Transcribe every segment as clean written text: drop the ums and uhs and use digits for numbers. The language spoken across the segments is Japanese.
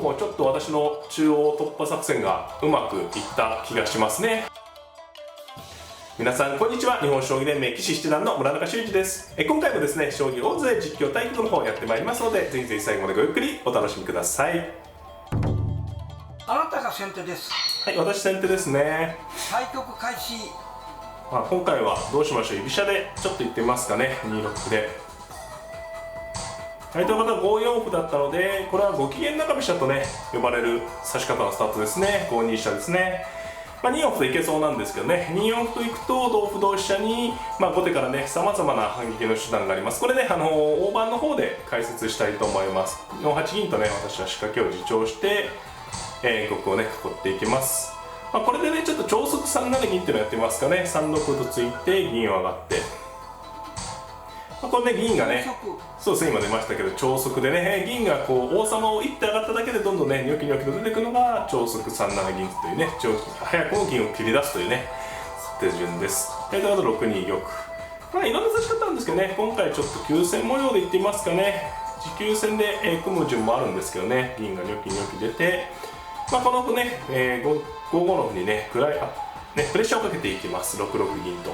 もちょっと私の中央突破作戦がうまくいった気がしますね。皆さんこんにちは。日本将棋連盟棋士七段の村中秀二です。今回もですね、将棋オンズで実況対局の方やってまいりますので、ぜひぜひ最後までごゆっくりお楽しみください。あなたが先手です。はい、私先手ですね。対局開始。今回はどうしましょう。居飛車でちょっといってみますかね。2六歩で。相手の方は5四歩だったので、これはご機嫌中飛車とね呼ばれる指し方のスタートですね。5二飛車ですね。2四歩といけそうなんですけどね、2四歩といくと同歩同飛車に、後手からねさまざまな反撃の手段があります。これね大盤の方で解説したいと思います。4八銀とね私は仕掛けを自重して、玉をね囲っていきます。これでねちょっと超速3七銀っていうのをやってみますかね。3六歩とついて銀を上がって、これね銀がね、そうですね今出ましたけど超速でね銀がこう王様を一手上がっただけでどんどんねニョキニョキと出てくるのが超速3七銀というね、早くも銀を切り出すというね手順です。であと6二玉、いろんな指し方なんですけどね、今回ちょっと急戦模様でいってみますかね。持久戦で、組む順もあるんですけどね、銀がニョキニョキ出て、この歩ね、5五の歩にねプレッシャーをかけていきます。6六銀と。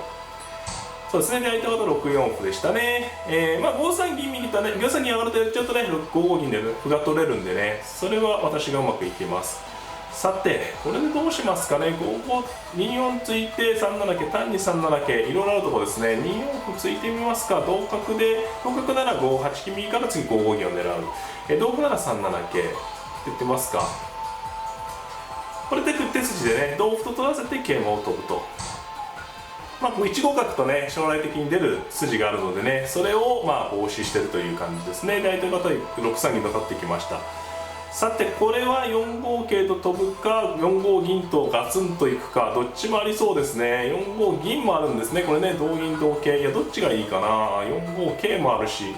そうですね、で相手は6四歩でしたね。5三銀右とね、5三銀上がるとちょっとね5五銀で歩が取れるんでね、それは私がうまくいきます。さてこれでどうしますかね。2四ついて3七桂、単に3七桂、いろいろあるところですね。2四歩ついてみますか。同角なら5八金右から次5五銀を狙う、同歩なら3七桂って言ってますか。これで手筋でね同歩と取らせて桂馬を飛ぶと。1五角とね将来的に出る筋があるのでね、それを防止してるという感じですね。大体方6三銀と立ってきました。さてこれは4五桂と飛ぶか4五銀とガツンといくか、どっちもありそうですね。4五銀もあるんですね。これね同銀同桂、いやどっちがいいかな。4五桂もあるし、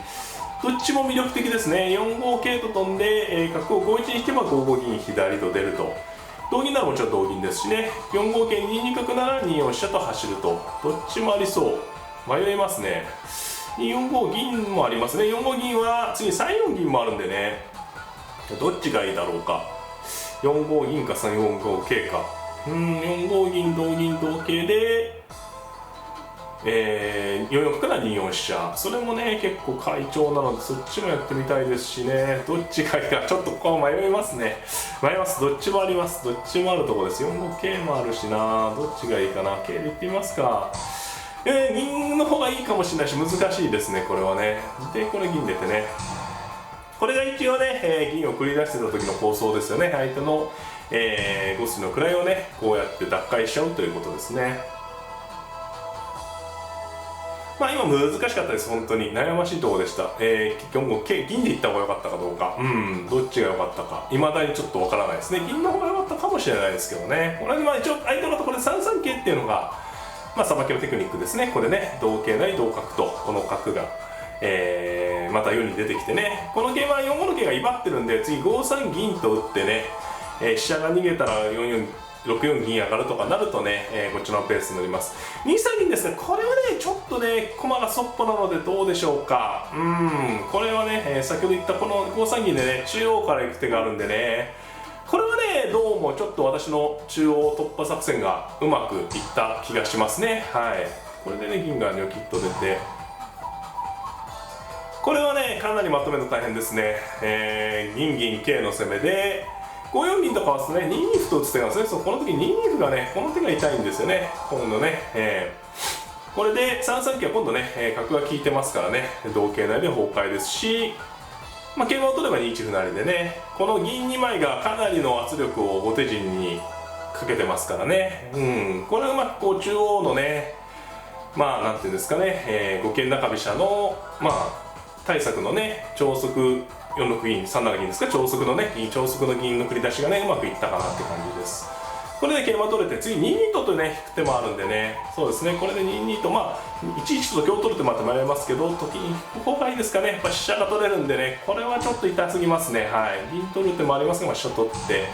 どっちも魅力的ですね。4五桂と飛んで、角を5一に引けば5五銀左と出ると。同銀ならもちろん同銀ですしね。4五桂2二角なら2四飛車と走ると。どっちもありそう。迷いますね。4五銀もありますね。4五銀は次3四銀もあるんでね、どっちがいいだろうか。4五銀か4五桂か。4五銀同銀同桂で、4四から2四飛車、それもね結構快調なのでそっちもやってみたいですしね。どっちがいいかちょっとここは迷いますね。迷います。どっちもあります。どっちもあるところです。4五桂もあるしな。どっちがいいかな。桂でいってみますか。銀の方がいいかもしれないし難しいですねこれはね。でこれ銀出てね、これが一応ね、銀を繰り出してた時の構想ですよね。相手の、5筋の位をねこうやって奪回しちゃうということですね。今難しかったです。本当に悩ましいところでした。4五桂銀でいった方が良かったかどうか、どっちが良かったか未だにちょっとわからないですね。銀の方が良かったかもしれないですけどね。これで一応相手の方これ3三桂っていうのがさばきのテクニックですね。これね同桂なり同角とこの角が、また世に出てきてね、この桂は4五の桂が威張ってるんで次5三銀と打ってね、飛車が逃げたら6四銀上がるとかなるとね、こっちのペースになります。2三銀ですね。これはねちょっとね駒がそっぽなのでどうでしょうか。これはね、先ほど言ったこの5三銀でね中央から行く手があるんでね、これはねどうもちょっと私の中央突破作戦がうまくいった気がしますね。これでね銀がニョキッと出て、これはねかなりまとめるの大変ですね。銀銀桂の攻めで5四銀とかわすとね2二歩と打つ手がですね、この時2二歩がねこの手が痛いんですよね。今度ね、これで3三桂は今度ね、角が効いてますからね同桂成で崩壊ですし、桂馬を取れば2一歩成でね、この銀2枚がかなりの圧力を後手陣にかけてますからね。これはうまくこう中央のねなんていうんですかね、五間中飛車の対策のね超速4六銀3七銀ですか、超速のね超速の銀の繰り出しがねうまくいったかなって感じです。これで桂馬取れて次2二ととね引く手もあるんでね、そうですねこれで2二と1一と香取る手もあって迷いますけど、時に引く方がいいですかね。やっぱ飛車が取れるんでね、これはちょっと痛すぎますね。銀取る手もありますが飛車取って、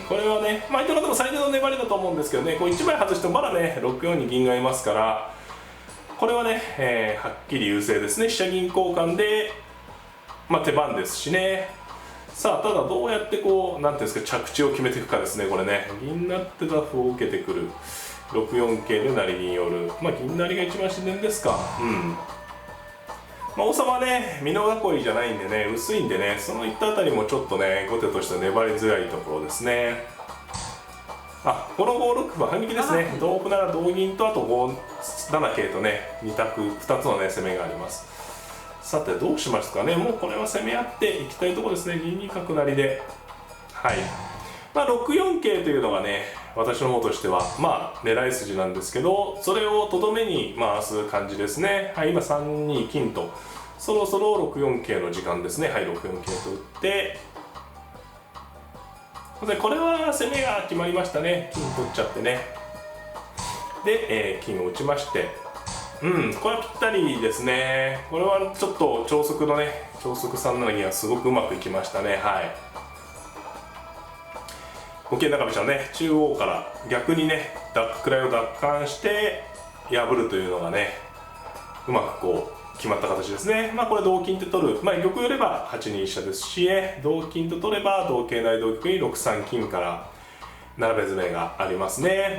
これはね相手の方も最低の粘りだと思うんですけどね、こう1枚外してもまだね6四に銀がいますから、これはね、はっきり優勢ですね。飛車銀交換で手番ですしね。さあただどうやってこうなんていうんですか着地を決めていくかですね。これね銀成ってた歩を受けてくる64桂で成りによる、銀成りが一番自然ですか。王様はね美濃囲いじゃないんでね薄いんでね、そのいったあたりもちょっとね後手として粘りづらいところですね。この5六歩は反撃ですね。同歩なら同銀とあと5七桂とね2つのね攻めがあります。さてどうしますかね。もうこれは攻め合っていきたいところですね。銀二角成で6四桂というのがね私の方としては狙い筋なんですけど、それをとどめに回す感じですね。今3二金とそろそろ6四桂の時間ですね。6四桂と打ってこれは攻めが決まりましたね。金取っちゃってねで、金を打ちましてこれはぴったりですね。これはちょっと超速のね超速3七銀はすごくうまくいきましたね。五桂中飛車のね中央から逆にね位を奪還して破るというのがねうまくこう決まった形ですね。これ同金って取る、玉寄れば8二飛車ですし、同金と取れば同桂成同玉に6三金から並べ詰めがありますね。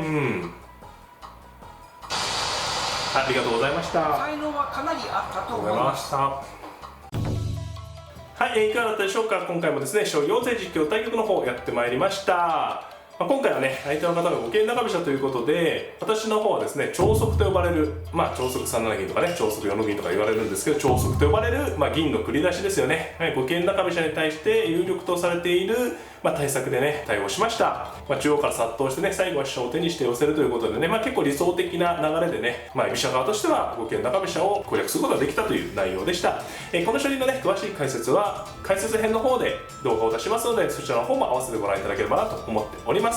ありがとうございました。才能はかなりあったと思います。いかがだったでしょうか。今回もですね将棋音声実況対局の方やってまいりました。今回はね相手の方が五桂中飛車ということで、私の方はですね超速と呼ばれる超速3七銀とかね超速4の銀とか言われるんですけど、超速と呼ばれる、銀の繰り出しですよね。五桂中飛車に対して有力とされている、対策でね対応しました。中央から殺到してね最後は飛車を手にして寄せるということでね、結構理想的な流れでね、居飛車側としては五桂中飛車を攻略することができたという内容でした。この将棋のね詳しい解説は解説編の方で動画を出しますので、そちらの方も合わせてご覧いただければなと思っております。